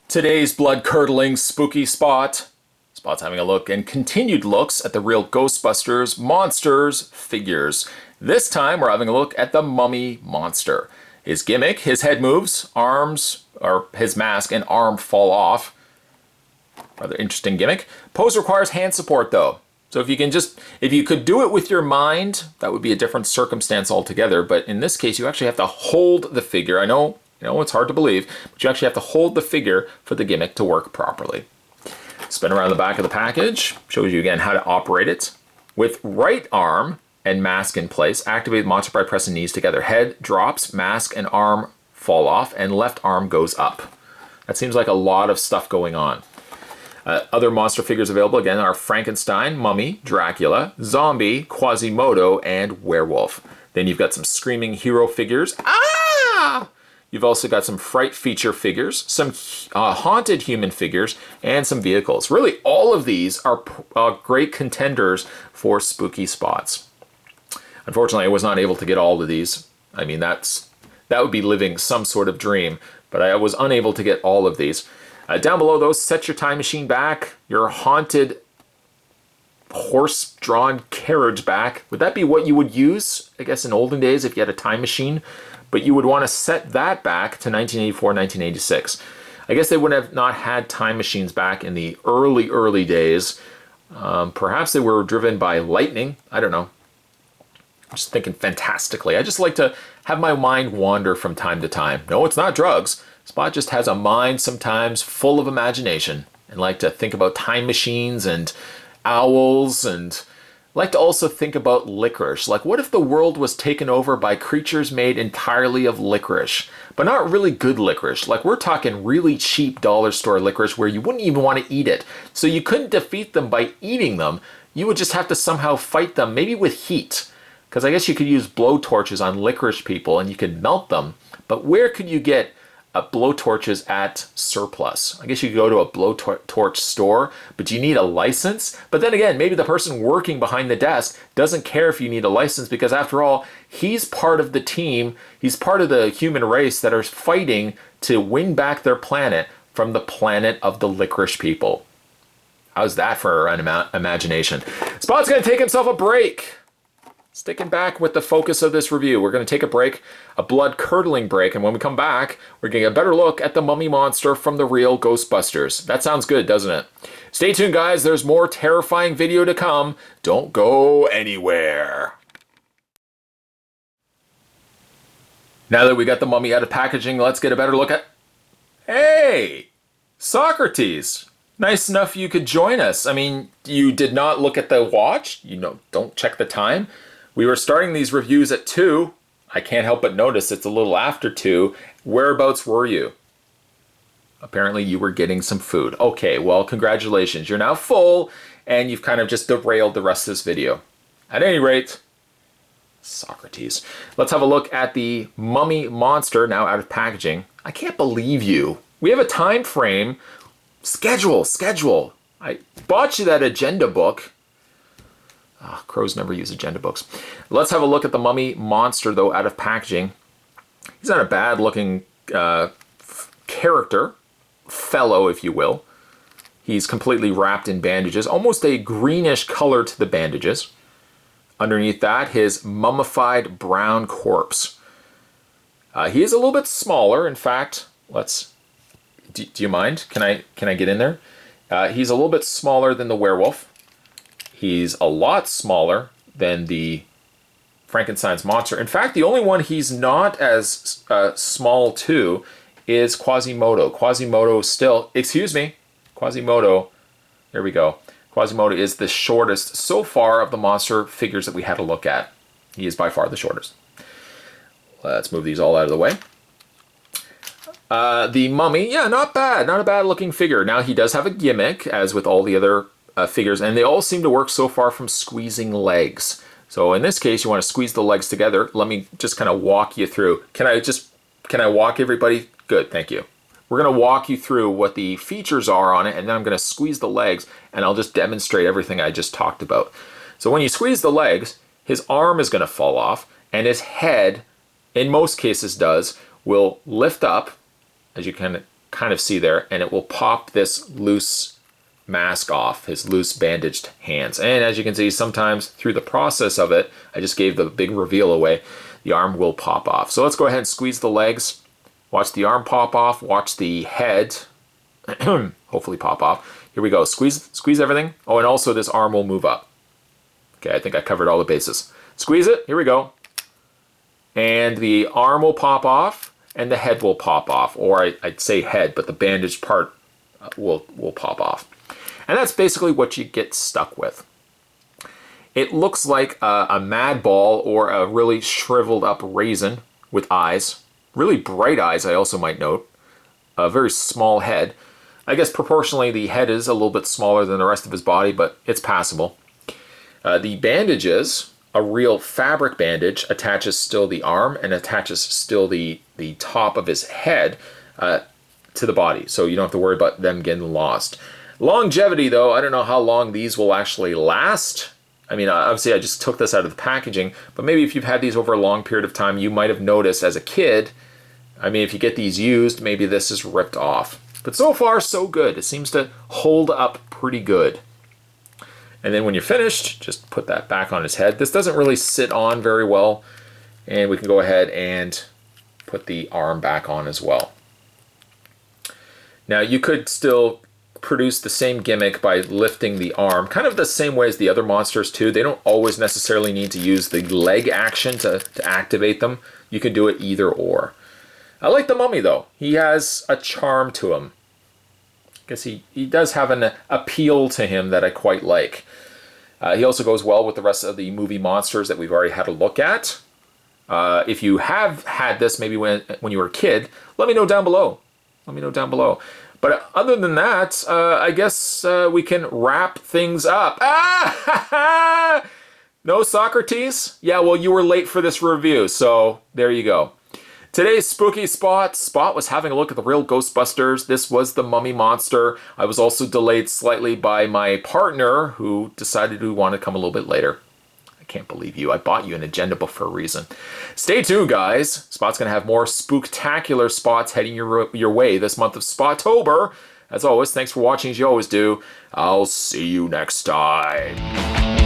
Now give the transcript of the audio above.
Today's blood-curdling spooky spot. Spot's having a look and continued looks at the real Ghostbusters monsters figures. This time we're having a look at the mummy monster. His gimmick, his head moves, arms, or his mask and arm fall off. Rather interesting gimmick. Pose requires hand support though. So if you could do it with your mind, that would be a different circumstance altogether. But in this case, you actually have to hold the figure. I know, it's hard to believe, but you actually have to hold the figure for the gimmick to work properly. Spin around the back of the package. Shows you again how to operate it. With right arm and mask in place, activate the monster by pressing knees together. Head drops, mask and arm fall off, and left arm goes up. That seems like a lot of stuff going on. Other monster figures available, again, are Frankenstein, Mummy, Dracula, Zombie, Quasimodo, and Werewolf. Then you've got some screaming hero figures. Ah! You've also got some fright feature figures, some haunted human figures, and some vehicles. Really, all of these are great contenders for spooky spots. Unfortunately, I was not able to get all of these. I mean, that would be living some sort of dream, but I was unable to get all of these. Down below, though, set your time machine back, your haunted horse-drawn carriage back. Would that be what you would use, I guess, in olden days if you had a time machine? But you would want to set that back to 1984, 1986. I guess they would have not had time machines back in the early days. Perhaps they were driven by lightning. I don't know. I'm just thinking fantastically. I just like to have my mind wander from time to time. No, it's not drugs. Spot just has a mind sometimes full of imagination and like to think about time machines and owls and like to also think about licorice. Like, what if the world was taken over by creatures made entirely of licorice, but not really good licorice? Like, we're talking really cheap dollar store licorice where you wouldn't even want to eat it. So you couldn't defeat them by eating them. You would just have to somehow fight them, maybe with heat. Because I guess you could use blowtorches on licorice people and you could melt them. But where could you get blowtorches at surplus? I guess you could go to a blowtorch store, but you need a license. But then again, maybe the person working behind the desk doesn't care if you need a license because after all, he's part of the team. He's part of the human race that are fighting to win back their planet from the planet of the licorice people. How's that for an imagination? Spot's going to take himself a break. Sticking back with the focus of this review, we're going to take a break, a blood-curdling break, and when we come back, we're going to get a better look at the mummy monster from the real Ghostbusters. That sounds good, doesn't it? Stay tuned, guys. There's more terrifying video to come. Don't go anywhere. Now that we got the mummy out of packaging, let's get a better look at... Hey! Socrates! Nice enough you could join us. I mean, you did not look at the watch? Don't check the time? We were starting these reviews at 2. I can't help but notice it's a little after 2. Whereabouts were you? Apparently you were getting some food. Okay, well, congratulations. You're now full, and you've kind of just derailed the rest of this video. At any rate, Socrates. Let's have a look at the mummy monster now out of packaging. I can't believe you. We have a time frame. Schedule. I bought you that agenda book. Crows never use agenda books. Let's have a look at the mummy monster, though, out of packaging. He's not a bad-looking character, fellow, if you will. He's completely wrapped in bandages, almost a greenish color to the bandages. Underneath that, his mummified brown corpse. He is a little bit smaller. In fact, do you mind? Can I get in there? He's a little bit smaller than the werewolf. He's a lot smaller than the Frankenstein's monster. In fact, the only one he's not as small to is Quasimodo. Quasimodo, there we go. Quasimodo is the shortest so far of the monster figures that we had to look at. He is by far the shortest. Let's move these all out of the way. The mummy, yeah, not bad. Not a bad looking figure. Now, he does have a gimmick, as with all the other figures, and they all seem to work so far from squeezing legs. So in this case, you want to squeeze the legs together. Let me just kind of walk you through. Can I walk everybody? Good, thank you. We're going to walk you through what the features are on it, and then I'm going to squeeze the legs, and I'll just demonstrate everything I just talked about. So when you squeeze the legs, his arm is going to fall off, and his head, in most cases will lift up, as you can kind of see there, and it will pop this loose mask off, his loose bandaged hands. And as you can see, sometimes through the process of it, I just gave the big reveal away, the arm will pop off. So let's go ahead and squeeze the legs. Watch the arm pop off. Watch the head hopefully pop off. Here we go. Squeeze everything. Oh, and also this arm will move up. Okay, I think I covered all the bases. Squeeze it. Here we go. And the arm will pop off, and the head will pop off. Or I'd say head, but the bandaged part will pop off. And that's basically what you get stuck with. It looks like a mad ball or a really shriveled up raisin with eyes. Really bright eyes, I also might note. A very small head. I guess proportionally the head is a little bit smaller than the rest of his body, but it's passable. The bandages, a real fabric bandage, attaches still the arm and attaches still the top of his head to the body. So you don't have to worry about them getting lost. Longevity, though, I don't know how long these will actually last. I mean, obviously I just took this out of the packaging, but maybe if you've had these over a long period of time, you might have noticed as a kid, I mean, if you get these used, maybe this is ripped off. But so far, so good. It seems to hold up pretty good. And then when you're finished, just put that back on his head. This doesn't really sit on very well, and we can go ahead and put the arm back on as well. Now, you could still produce the same gimmick by lifting the arm, kind of the same way as the other monsters too. They don't always necessarily need to use the leg action to activate them. You can do it either or. I like the Mummy though. He has a charm to him. I guess he does have an appeal to him that I quite like. He also goes well with the rest of the movie monsters that we've already had a look at. If you have had this maybe when you were a kid, let me know down below. Let me know down below. But other than that, I guess we can wrap things up. Ah! No Socrates? Yeah, well, you were late for this review, so there you go. Today's Spooky Spot. Spot was having a look at the real Ghostbusters. This was the Mummy Monster. I was also delayed slightly by my partner, who decided we wanted to come a little bit later. I can't believe you. I bought you an agenda book for a reason. Stay tuned, guys. Spot's going to have more spooktacular spots heading your way this month of Spotober. As always, thanks for watching as you always do. I'll see you next time.